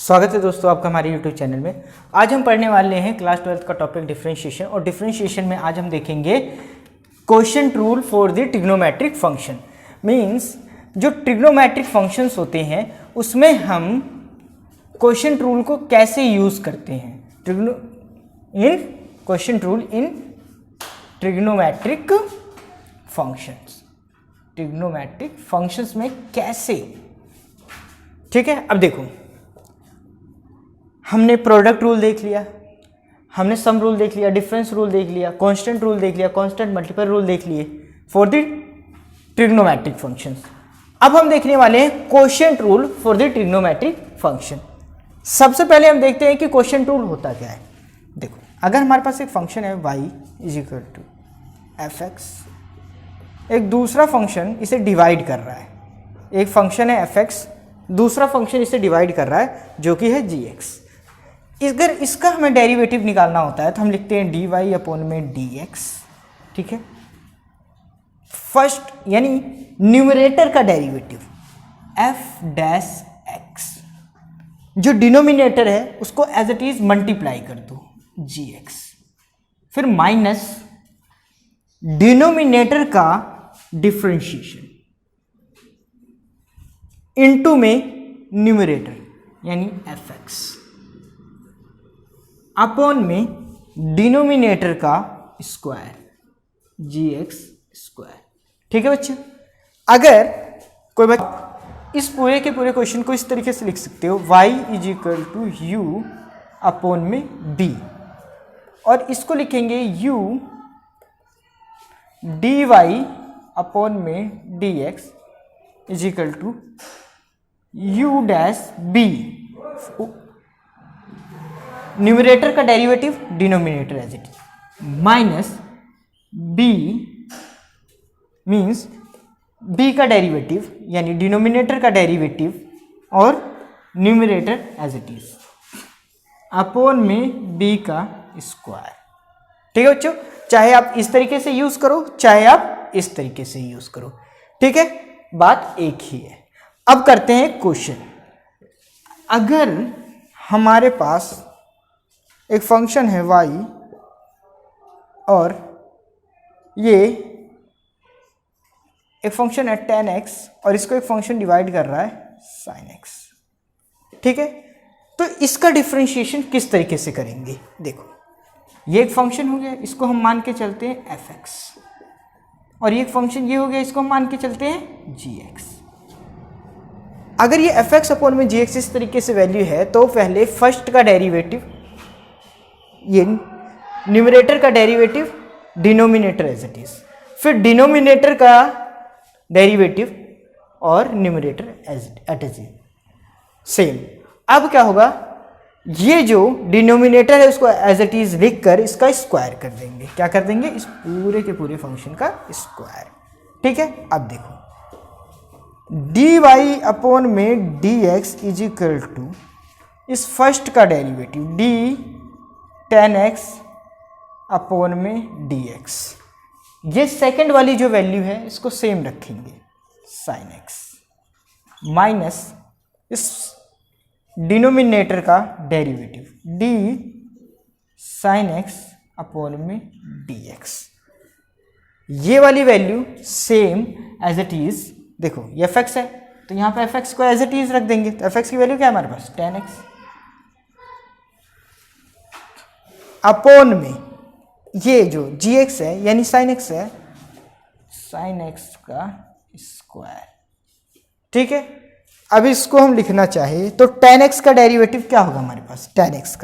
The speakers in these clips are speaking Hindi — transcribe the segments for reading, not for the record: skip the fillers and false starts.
स्वागत है दोस्तों आपका हमारे YouTube चैनल में। आज हम पढ़ने वाले हैं क्लास 12 का टॉपिक डिफरेंशिएशन, और डिफरेंशिएशन में आज हम देखेंगे quotient rule for the trigonometric function. Means जो ट्रिग्नोमेट्रिक फंक्शंस होते हैं उसमें हम क्वोशिएंट रूल को कैसे यूज़ करते हैं। Quotient rule in trigonometric functions में कैसे, ठीक है। अब देखो, हमने प्रोडक्ट रूल देख लिया, हमने सम रूल देख लिया, डिफरेंस रूल देख लिया, कांस्टेंट रूल देख लिया, कांस्टेंट मल्टीपल रूल देख लिए फॉर द ट्रिग्नोमेट्रिक फंक्शंस। अब हम देखने वाले हैं quotient rule for the trigonometric function. सबसे पहले हम देखते हैं कि क्वोशिएंट रूल होता क्या है। देखो, अगर हमारे पास एक फंक्शन है y equal to f x, एक दूसरा फंक्शन इसे डिवाइड कर रहा है, एक फंक्शन है एफ एक्स, दूसरा फंक्शन इसे डिवाइड कर रहा है जो कि है जी एक्स। अगर इसका हमें डेरिवेटिव निकालना होता है तो हम लिखते हैं डी वाई अपॉन में डी एक्स, ठीक है। फर्स्ट यानी न्यूमरेटर का डेरिवेटिव एफ डैश एक्स, जो डिनोमिनेटर है उसको एज इट इज मल्टीप्लाई कर दो जी एक्स, फिर माइनस डिनोमिनेटर का डिफरेंशिएशन इनटू में न्यूमरेटर यानी एफ एक्स अपॉन में डिनोमिनेटर का स्क्वायर जी एक्स स्क्वायर, ठीक है बच्चे। अगर कोई बच्चा इस पूरे के पूरे क्वेश्चन को इस तरीके से लिख सकते हो y is equal to u upon में b, और इसको लिखेंगे u डी वाई अपॉन में d x is equal to u dash b, numerator का derivative denominator as it is, minus b means b का डेरिवेटिव यानी डिनोमिनेटर का डेरिवेटिव और numerator as it is upon में b का स्क्वायर, ठीक है बच्चों। चाहे आप इस तरीके से यूज करो, चाहे आप इस तरीके से यूज करो, ठीक है, बात एक ही है। अब करते हैं क्वेश्चन। अगर हमारे पास एक फंक्शन है y और ये एक फंक्शन है tan x और इसको एक फंक्शन डिवाइड कर रहा है sin x, ठीक है, तो इसका डिफरेंशिएशन किस तरीके से करेंगे। देखो, ये एक फंक्शन हो गया, इसको हम मान के चलते हैं f(x), और ये एक फंक्शन ये हो गया, इसको हम मान के चलते हैं gx। अगर ये f(x) अपॉन में gx इस तरीके से वैल्यू है तो पहले फर्स्ट का डेरिवेटिव, ये न्यूमरेटर का derivative denominator as it is, फिर डिनोमिनेटर का डेरिवेटिव और numerator as it is same. अब क्या होगा, ये जो डिनोमिनेटर है उसको एज इट इज लिख कर इसका स्क्वायर कर देंगे। क्या कर देंगे, इस पूरे के पूरे फंक्शन का स्क्वायर, ठीक है। अब देखो, डी वाई अपॉन में d x is equal to इस फर्स्ट का derivative d tan x upon में dx, ये सेकंड वाली जो वैल्यू है इसको सेम रखेंगे sin x, माइनस इस डिनोमिनेटर का derivative d sin x upon में dx, ये वाली value same as it is. देखो ये fx है तो यहाँ पे fx को एज इट इज रख देंगे, तो fx की वैल्यू क्या है हमारे पास tan x अपॉन में ये जो gx है यानी sin x है, sin x का स्क्वायर, ठीक है। अब इसको हम लिखना चाहे तो tan x का डेरिवेटिव क्या होगा हमारे पास, tan x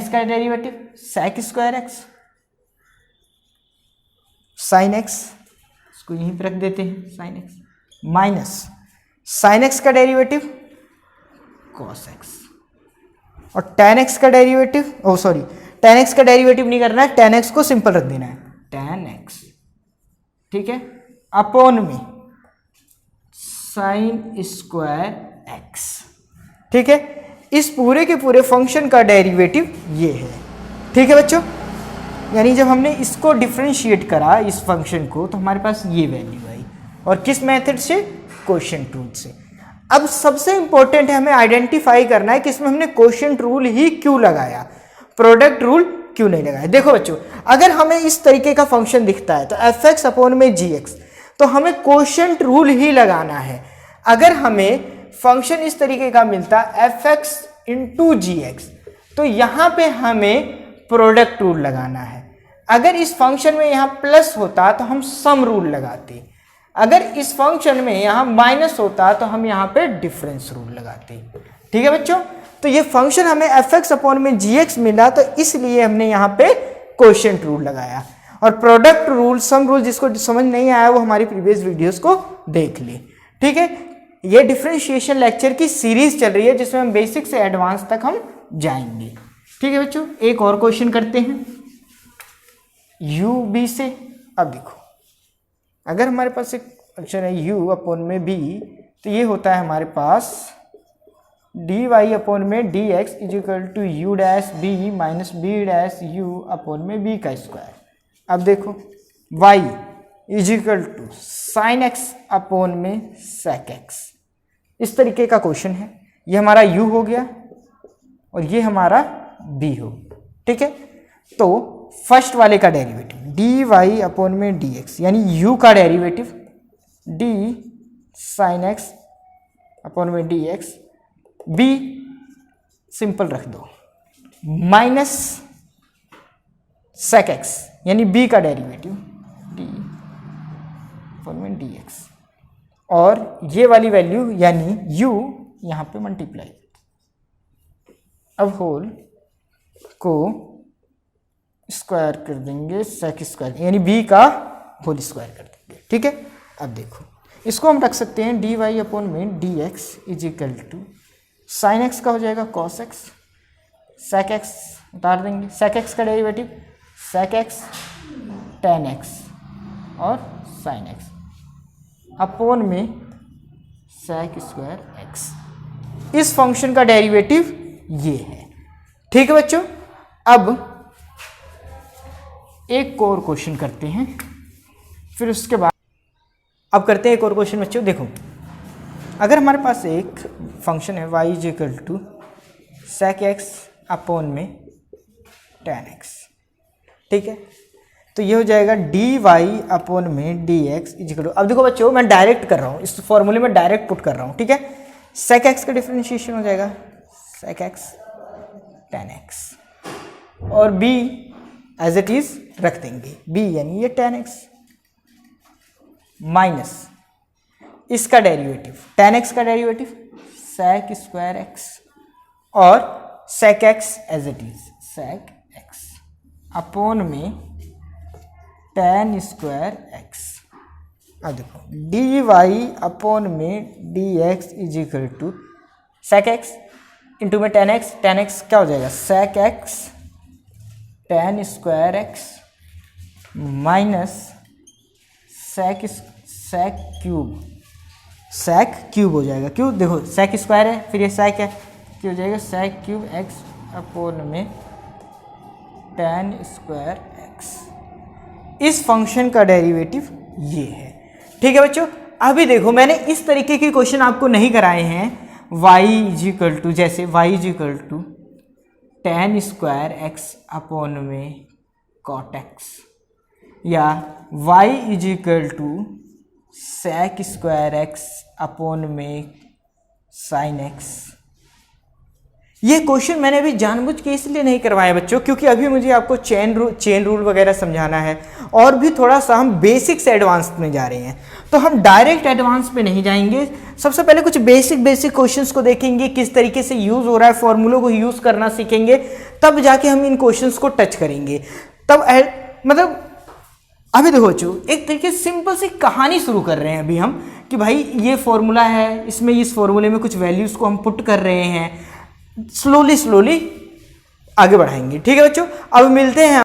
का derivative sec square x sin x, इसको यहीं पर रख देते हैं sin x, minus sin x का डेरिवेटिव cos x, और tan x का डेरिवेटिव tan x का डेरिवेटिव नहीं करना है, tan x को सिंपल रख देना है tan x, ठीक है, अपॉन में sin स्क्वायर x, ठीक है। इस पूरे के पूरे फंक्शन का डेरिवेटिव ये है, ठीक है बच्चों। यानी जब हमने इसको डिफरेंशिएट करा इस फंक्शन को तो हमारे पास ये वैल्यू आई, और किस मेथड से, क्वोशिएंट रूल से। अब सबसे इंपॉर्टेंट है हमें आइडेंटिफाई करना है कि इसमें हमने क्वोशिएंट रूल ही क्यों लगाया, प्रोडक्ट रूल क्यों नहीं लगाया। देखो बच्चों, अगर हमें इस तरीके का फंक्शन दिखता है तो एफ एक्स अपॉन में जी एक्स, तो हमें क्वोशिएंट रूल ही लगाना है। अगर हमें फंक्शन इस तरीके का मिलता एफ एक्स इंटू जी एक्स, तो यहां पे हमें प्रोडक्ट रूल लगाना है। अगर इस फंक्शन में यहां प्लस होता तो हम सम रूल लगाते, अगर इस फंक्शन में यहां माइनस होता तो हम यहां पे डिफरेंस रूल लगाते। ठीक है बच्चों, तो ये फंक्शन हमें एफ एक्स अपॉन में जी एक्स मिला, तो इसलिए हमने यहां पे क्वोशिएंट रूल लगाया। और प्रोडक्ट रूल, सम रूल जिसको समझ नहीं आया वो हमारी प्रीवियस वीडियोस को देख ली। ठीक है, ये डिफरेंशिएशन लेक्चर की सीरीज चल रही है जिसमें हम बेसिक से एडवांस तक हम जाएंगे। ठीक है बच्चों, एक और क्वेश्चन करते हैं u b से। अब देखो, अगर हमारे पास एक फंक्शन है u अपॉन में b, तो ये होता है हमारे पास dy अपॉन में dx is equal to u dash b minus b dash u upon में b का स्क्वायर। अब देखो y is equal to sine x upon में sec x, इस तरीके का क्वेश्चन है। ये हमारा u हो गया और ये हमारा b हो। ठीक है, तो फर्स्ट वाले का डेरिवेटिव dy अपॉन में dx, यानी u का derivative d sine x upon में dx, b सिंपल रख दो, माइनस sec x यानी b का डेरिवेटिव d अपॉन में dx, और ये वाली वैल्यू यानी u यहां पे मल्टीप्लाई। अब होल को स्क्वायर कर देंगे, सेक स्क्वायर यानी b का होल स्क्वायर कर देंगे। ठीक है, अब देखो इसको हम रख सकते हैं dy अपॉन में dx is equal to sine x का हो जाएगा cos x, सेक एक्स उतार देंगे, सेक एक्स का derivative sec x tan x और साइन एक्स अपॉन में सेक स्क्वायर एक्स। इस फंक्शन का डेरिवेटिव ये है। ठीक है बच्चों, अब एक और क्वेश्चन करते हैं, फिर उसके बाद अब करते हैं एक और क्वेश्चन बच्चों। देखो, अगर हमारे पास एक फंक्शन है y is equal to sec x upon में टेन एक्स। ठीक है, तो ये हो जाएगा dy अपॉन में dx इज इक्वल टू, अब देखो बच्चों मैं डायरेक्ट कर रहा हूँ, इस फॉर्मूले में डायरेक्ट पुट कर रहा हूँ। ठीक है, सेक एक्स का डिफरेंशिएशन हो जाएगा सेक एक्स टेन एक्स, और b एज इट इज रख देंगे, b यानी ये टेन एक्स माइनस इसका डेरिवेटिव टेन एक्स का डेरिवेटिव सेक स्क्वायर एक्स, और sec x as it is sec x upon में टेन स्क्वायर एक्स। अब देखो dy अपॉन में dx is equal to sec x into में टेन एक्स क्या हो जाएगा sec x tan square x minus sec cube हो जाएगा। क्यों, देखो सेक स्क्वायर है फिर ये सेक है, क्या हो जाएगा सेक क्यूब एक्स अपॉन में टेन स्क्वायर एक्स। इस फंक्शन का डेरिवेटिव ये है। ठीक है बच्चों, अभी देखो मैंने इस तरीके के क्वेश्चन आपको नहीं कराए हैं। y इज इक्वल टू, जैसे y is equal to tan square x upon में कॉट एक्स, या y is equal to sec square x upon में साइन एक्स। ये क्वेश्चन मैंने अभी जानबूझ के इसलिए नहीं करवाया बच्चों, क्योंकि अभी मुझे आपको चेन रूल वगैरह समझाना है, और भी थोड़ा सा हम बेसिक से एडवांस में जा रहे हैं, तो हम डायरेक्ट एडवांस में नहीं जाएंगे। सबसे पहले कुछ बेसिक क्वेश्चंस को देखेंगे, किस तरीके से यूज हो रहा है, फॉर्मूलों को यूज करना सीखेंगे, तब जाके हम इन क्वेश्चंस को टच करेंगे। तब मतलब अभी देखो बच्चों, एक तरीके से सिंपल सी कहानी शुरू कर रहे हैं अभी हम, कि भाई ये फॉर्मूला है, इसमें इस फॉर्मूले में कुछ वैल्यूज को हम पुट कर रहे हैं, स्लोली आगे बढ़ाएंगे। ठीक है बच्चों, अब मिलते हैं।